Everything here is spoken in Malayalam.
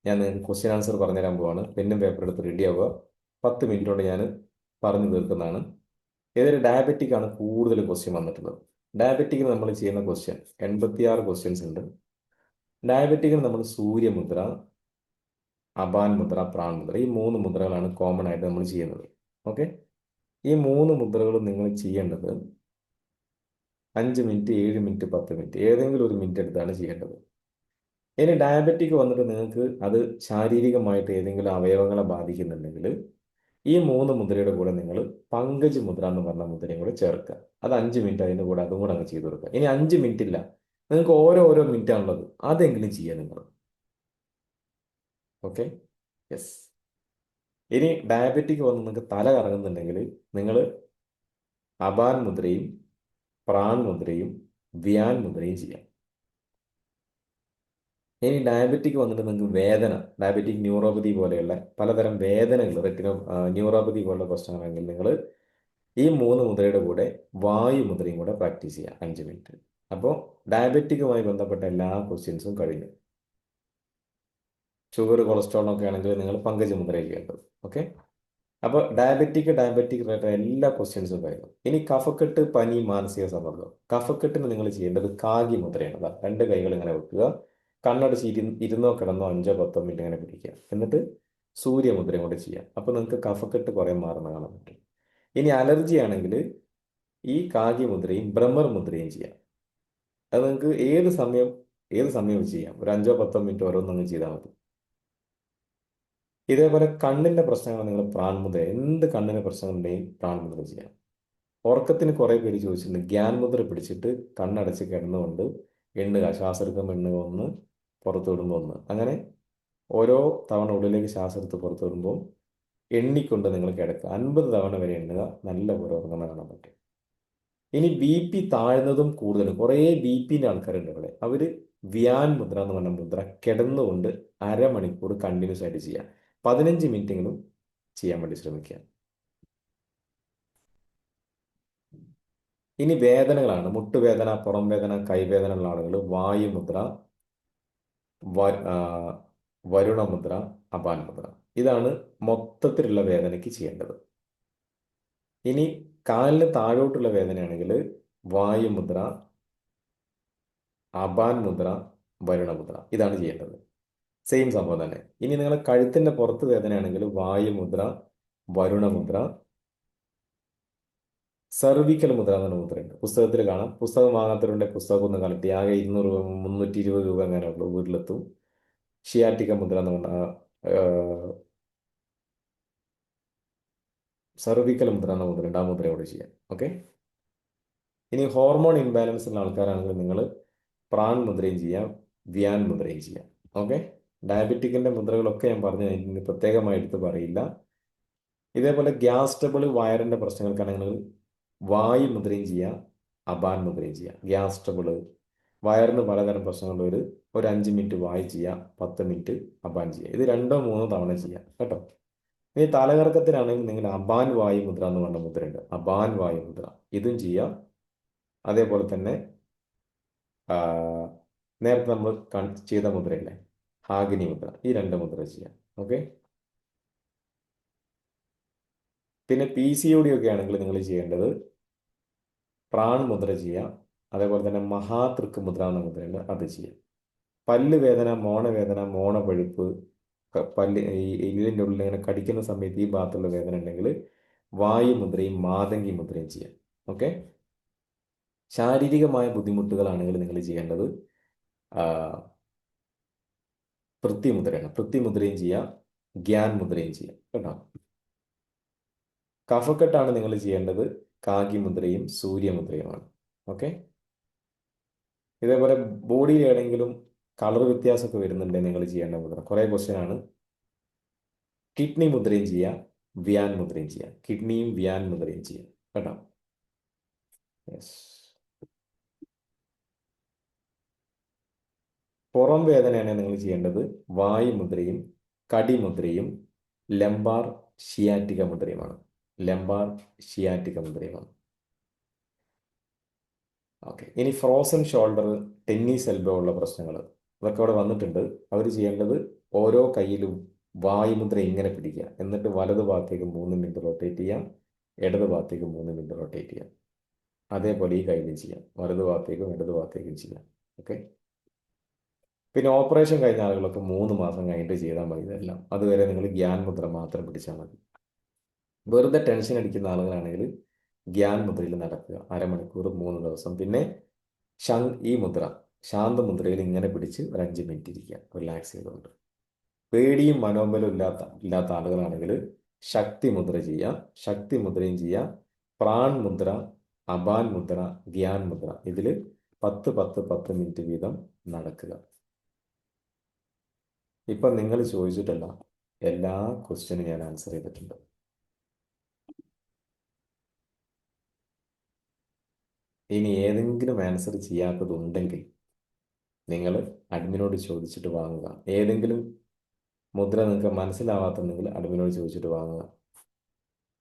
ഞാൻ നിങ്ങൾക്ക് ക്വസ്റ്റ്യൻ ആൻസർ പറഞ്ഞുതരാൻ പോവാണ്. പെന്നും പേപ്പർ എടുത്ത് റെഡി ആവുക. 10 മിനിറ്റ് കൊണ്ട് ഞാൻ പറഞ്ഞു തീർക്കുന്നതാണ്. ഏതൊരു ഡയബറ്റിക് ആണ് കൂടുതൽ ക്വസ്റ്റ്യൻ വന്നിട്ടുള്ളത്. ഡയബറ്റിക്കിന് നമ്മൾ ചെയ്യുന്ന ക്വസ്റ്റ്യൻ 86 ക്വസ്റ്റ്യൻസ് ഉണ്ട്. ഡയബറ്റിക്കിന് നമ്മൾ സൂര്യമുദ്ര, അപാൻ മുദ്ര, പ്രാൺ മുദ്ര, ഈ 3 മുദ്രകളാണ് കോമൺ ആയിട്ട് നമ്മൾ ചെയ്യുന്നത്. ഓക്കെ, ഈ 3 മുദ്രകളും നിങ്ങൾ ചെയ്യേണ്ടത് 5 മിനിറ്റ്, 7 മിനിറ്റ്, 10 മിനിറ്റ്, ഏതെങ്കിലും ഒരു മിനിറ്റ് എടുത്താണ് ചെയ്യേണ്ടത്. ഇനി ഡയബറ്റിക് വന്നിട്ട് നിങ്ങൾക്ക് അത് ശാരീരികമായിട്ട് ഏതെങ്കിലും അവയവങ്ങളെ ബാധിക്കുന്നുണ്ടെങ്കിൽ ഈ 3 മുദ്രയുടെ കൂടെ നിങ്ങൾ പങ്കജ് മുദ്ര എന്ന് പറഞ്ഞ മുദ്രയും കൂടെ ചേർക്കുക. അത് 5 മിനിറ്റ് അതിൻ്റെ കൂടെ അതും കൂടെ അങ്ങ് ചെയ്ത് കൊടുക്കുക. ഇനി 5 മിനിറ്റ് ഇല്ല, നിങ്ങൾക്ക് ഓരോ മിനിറ്റ് ആണുള്ളത്, അതെങ്കിലും ചെയ്യുക നിങ്ങൾ. Okay, yes. ഇനി ഡയബറ്റിക് വന്ന് നിങ്ങൾക്ക് തല കറങ്ങുന്നുണ്ടെങ്കിൽ നിങ്ങൾ അപാൻ മുദ്രയും പ്രാൺ മുദ്രയും വ്യാൻ മുദ്രയും ചെയ്യാം. ഇനി ഡയബറ്റിക് വന്നിട്ട് നിങ്ങൾക്ക് വേദന, ഡയബറ്റിക് ന്യൂറോപ്പതി പോലെയുള്ള പലതരം വേദനകൾ, ന്യൂറോപ്പതി പോലുള്ള പ്രശ്നങ്ങളാണെങ്കിൽ നിങ്ങൾ ഈ 3 മുദ്രയുടെ കൂടെ വായു മുദ്രയും കൂടെ പ്രാക്ടീസ് ചെയ്യുക 5 മിനിറ്റ്. അപ്പോൾ ഡയബറ്റിക്കുമായി ബന്ധപ്പെട്ട എല്ലാ ക്വസ്റ്റ്യൻസും കഴിഞ്ഞു. ഷുഗർ, കൊളസ്ട്രോൾ ഒക്കെ ആണെങ്കിൽ നിങ്ങൾ പങ്കജ മുദ്ര ചെയ്യേണ്ടത്. ഓക്കെ, അപ്പോൾ ഡയബറ്റിക് റിലേറ്റഡ് എല്ലാ ക്വസ്റ്റ്യൻസും കഴിഞ്ഞു. ഇനി കഫക്കെട്ട്, പനി, മാനസിക സമ്മർദ്ദം. കഫക്കെട്ടിന് നിങ്ങൾ ചെയ്യേണ്ടത് കാഗി മുദ്രയാണ്. ദാ 2 കൈകൾ ഇങ്ങനെ വെക്കുക, കണ്ണടച്ച് ഇരുന്നോ കിടന്നോ 5-10 മിനിറ്റ് ഇങ്ങനെ പിടിക്കുക, എന്നിട്ട് സൂര്യമുദ്രയും കൂടെ ചെയ്യാം. അപ്പോൾ നിങ്ങൾക്ക് കഫക്കെട്ട് കുറേ മാറുന്ന കാണാൻ പറ്റും. ഇനി അലർജി ആണെങ്കിൽ ഈ കാഗി മുദ്രയും ബ്രഹ്മർ മുദ്രയും ചെയ്യാം. അത് നിങ്ങൾക്ക് ഏത് സമയം ചെയ്യാം. ഒരു 5-10 മിനിറ്റ് ഓരോന്നങ്ങ് ചെയ്താൽ മതി. ഇതേപോലെ കണ്ണിന്റെ പ്രശ്നങ്ങൾ നിങ്ങൾ പ്രാൺമുദ്ര, എന്ത് കണ്ണിന് പ്രശ്നങ്ങളുണ്ടെങ്കിൽ പ്രാൺമുദ്ര ചെയ്യാം. ഉറക്കത്തിന് കുറേ പേര് ചോദിച്ചിട്ടുണ്ട്, ഗ്യാൻ മുദ്ര പിടിച്ചിട്ട് കണ്ണടച്ച് കിടന്നുകൊണ്ട് എണ്ണുക, ശ്വാസം എടുക്കുമ്പോൾ എണ്ണുക, ഒന്ന് പുറത്തു വിടുമ്പോൾ ഒന്ന്, അങ്ങനെ ഓരോ തവണ ഉള്ളിലേക്ക് ശ്വാസം എടുത്ത് പുറത്തു വിടുമ്പോൾ എണ്ണിക്കൊണ്ട് നിങ്ങൾ കിടക്കുക. 50 തവണ വരെ എണ്ണുക, നല്ല പോലെ ഉറങ്ങുന്ന കാണാൻ പറ്റും. ഇനി ബി പി താഴ്ന്നതും കൂടുതലും കുറേ ബി പിന്റെ ആൾക്കാരുണ്ട് ഇവിടെ, അവർ വ്യാൻ മുദ്ര എന്ന് പറഞ്ഞ മുദ്ര കിടന്നുകൊണ്ട് അരമണിക്കൂർ കണ്ടിന്യൂസ് ആയിട്ട് ചെയ്യാം. 15 മിനിറ്റെങ്കിലും ചെയ്യാൻ വേണ്ടി ശ്രമിക്കുക. ഇനി വേദനകളാണ്, മുട്ടുവേദന, പുറം വേദന, കൈവേദന ഉള്ള ആളുകൾ വായുമുദ്ര, വ- ആ, വരുണമുദ്ര, അപാൻ മുദ്ര, ഇതാണ് മൊത്തത്തിലുള്ള വേദനയ്ക്ക് ചെയ്യേണ്ടത്. ഇനി കാലിന് താഴോട്ടുള്ള വേദനയാണെങ്കിൽ വായുമുദ്ര, അപാൻ മുദ്ര, വരുണമുദ്ര, ഇതാണ് ചെയ്യേണ്ടത്. സെയിം സംഭവം തന്നെ. ഇനി നിങ്ങളെ കഴുത്തിന്റെ പുറത്ത് വേദനയാണെങ്കിൽ വായുമുദ്ര, വരുണമുദ്ര, സെർവിക്കൽ മുദ്ര എന്ന മുദ്രയുണ്ട്, പുസ്തകത്തിൽ കാണാം. പുസ്തകം വാങ്ങാത്തവരുടെ പുസ്തകം ഒന്ന് കളക്ട്, ആകെ 200 രൂപ, 320 രൂപ അങ്ങനെ ഉള്ളൂ, വീട്ടിലെത്തും. ഷിയാറ്റിക്ക മുദ്ര എന്ന് പറഞ്ഞ സെർവിക്കൽ മുദ്ര എന്ന മുദ്രയുണ്ട്, ആ മുദ്രയോട് ചെയ്യാം. ഓക്കെ, ഇനി ഹോർമോൺ ഇംബാലൻസ് ഉള്ള ആൾക്കാരാണെങ്കിൽ നിങ്ങൾ പ്രാൺ മുദ്രയും ചെയ്യാം, വ്യാൻ മുദ്രയും ചെയ്യാം. ഓക്കെ, ഡയബറ്റിക്കിന്റെ മുദ്രകളൊക്കെ ഞാൻ പറഞ്ഞു, ഇനി പ്രത്യേകമായി എടുത്ത് പറയില്ല. ഇതേപോലെ ഗ്യാസ് ട്രബിൾ, വയറിന്റെ പ്രശ്നങ്ങൾക്കാണെങ്കിൽ വായു മുദ്രയും ചെയ്യാം, അപാൻ മുദ്രയും ചെയ്യാം. ഗ്യാസ് ട്രബിൾ, വയറിന് പലതരം പ്രശ്നങ്ങളുള്ളവർ ഒരു 5 മിനിറ്റ് വായു ചെയ്യാം, 10 മിനിറ്റ് അപാൻ ചെയ്യാം. ഇത് 2-3 തവണ ചെയ്യാം കേട്ടോ. ഇനി തലകറക്കത്തിനാണെങ്കിൽ നിങ്ങൾ അപാൻ വായു മുദ്ര എന്ന് പറഞ്ഞ മുദ്രയുണ്ട്, അപാൻ വായു മുദ്ര, ഇതും ചെയ്യാം. അതേപോലെ തന്നെ ആ, നേരത്തെ നമ്മൾ ചെയ്ത മുദ്രയില്ലേ, ഹാഗിനി മുദ്ര, ഈ 2 മുദ്ര ചെയ്യാം. ഓക്കെ, പിന്നെ പി സി ഒ ഡി ഒക്കെ ആണെങ്കിൽ നിങ്ങൾ ചെയ്യേണ്ടത് പ്രാൺ മുദ്ര ചെയ്യാം. അതേപോലെ തന്നെ മഹാതൃക്ക് മുദ്ര എന്ന മുദ്രയുണ്ട്, അത് ചെയ്യാം. പല്ല് വേദന, മോണവേദന, മോണപഴുപ്പ്, പല്ല് ഈ എല്ലിൻ്റെ ഉള്ളിൽ ഇങ്ങനെ കടിക്കുന്ന സമയത്ത് ഈ ഭാഗത്തുള്ള വേദന ഉണ്ടെങ്കിൽ വായു മുദ്രയും മാതങ്കി മുദ്രയും ചെയ്യാം. ഓക്കെ, ശാരീരികമായ ബുദ്ധിമുട്ടുകളാണെങ്കിൽ നിങ്ങൾ ചെയ്യേണ്ടത് ആ, പൃഥ്വിമുദ്രയാണ്. പൃഥ്വിമുദ്രയും ചെയ്യാം, ഗ്യാൻ മുദ്രയും ചെയ്യാം കേട്ടോ. കഫക്കെട്ടാണ് നിങ്ങൾ ചെയ്യേണ്ടത് കാഗി മുദ്രയും സൂര്യമുദ്രയുമാണ്. ഓക്കെ, ഇതേപോലെ ബോഡിയിൽ ഏതെങ്കിലും കളർ വ്യത്യാസമൊക്കെ വരുന്നുണ്ടെങ്കിൽ നിങ്ങൾ ചെയ്യേണ്ട മുദ്ര കുറേ ക്വസ്റ്റ്യൻ ആണ്. കിഡ്നി മുദ്രയും ചെയ്യാം, വ്യാൻ മുദ്രയും ചെയ്യാം. കിഡ്നിയും വ്യാൻ മുദ്രയും ചെയ്യാം കേട്ടോ. യെസ്. പുറം വേദനയാണ് നിങ്ങൾ ചെയ്യേണ്ടത് വായു മുദ്രയും കടിമുദ്രയും ലംബാർ ഷിയാറ്റിക മുദ്രയുമാണ്. ലംബാർ ഷിയാറ്റിക മുദ്രയുമാണ്. ഓക്കെ, ഇനി ഫ്രോസൺ ഷോൾഡർ, ടെന്നീസ് എൽബോ ഉള്ള പ്രശ്നങ്ങൾ, അതൊക്കെ അവിടെ വന്നിട്ടുണ്ട്. അവർ ചെയ്യേണ്ടത് ഓരോ കയ്യിലും വായുമുദ്ര ഇങ്ങനെ പിടിക്കുക. എന്നിട്ട് വലത് ഭാഗത്തേക്ക് 3 മിനിറ്റ് റൊട്ടേറ്റ് ചെയ്യാം, ഇടത് ഭാഗത്തേക്ക് 3 മിനിറ്റ് റൊട്ടേറ്റ് ചെയ്യാം. അതേപോലെ ഈ കയ്യിലും ചെയ്യാം, വലത് ഭാഗത്തേക്കും ഇടത് ഭാഗത്തേക്കും ചെയ്യാം. ഓക്കെ. പിന്നെ ഓപ്പറേഷൻ കഴിഞ്ഞ ആളുകളൊക്കെ 3 മാസം കഴിഞ്ഞിട്ട് ചെയ്താൽ മതി ഇതെല്ലാം. അതുവരെ നിങ്ങൾ ഗ്യാൻ മുദ്ര മാത്രം പിടിച്ചാൽ മതി. വെറുതെ ടെൻഷൻ അടിക്കുന്ന ആളുകളാണെങ്കിൽ ഗ്യാൻ മുദ്രയിൽ നടക്കുക, അരമണിക്കൂർ 3 ദിവസം. പിന്നെ ഈ മുദ്ര, ശാന്ത മുദ്രയിൽ ഇങ്ങനെ പിടിച്ച് ഒരു 5 മിനിറ്റ് ഇരിക്കുക, റിലാക്സ് ചെയ്തുകൊണ്ട്. പേടിയും മനോബലവും ഇല്ലാത്ത ആളുകളാണെങ്കിൽ ശക്തി മുദ്ര ചെയ്യാം, ശക്തി മുദ്രയും ചെയ്യാം, പ്രാൺ മുദ്ര, അപാൻ മുദ്ര, ഗ്യാൻ മുദ്ര. ഇതിൽ 10 വീതം നടക്കുക. ഇപ്പം നിങ്ങൾ ചോദിച്ചിട്ടല്ല, എല്ലാ ക്വസ്റ്റ്യനും ഞാൻ ആൻസർ ചെയ്തിട്ടുണ്ട്. ഇനി ഏതെങ്കിലും ആൻസർ ചെയ്യാത്തതുണ്ടെങ്കിൽ നിങ്ങൾ അഡ്മിനോട് ചോദിച്ചിട്ട് വാങ്ങുക. ഏതെങ്കിലും മുദ്ര നിങ്ങൾക്ക് മനസ്സിലാവാത്തുണ്ടെങ്കിൽ അഡ്മിനോട് ചോദിച്ചിട്ട് വാങ്ങുക.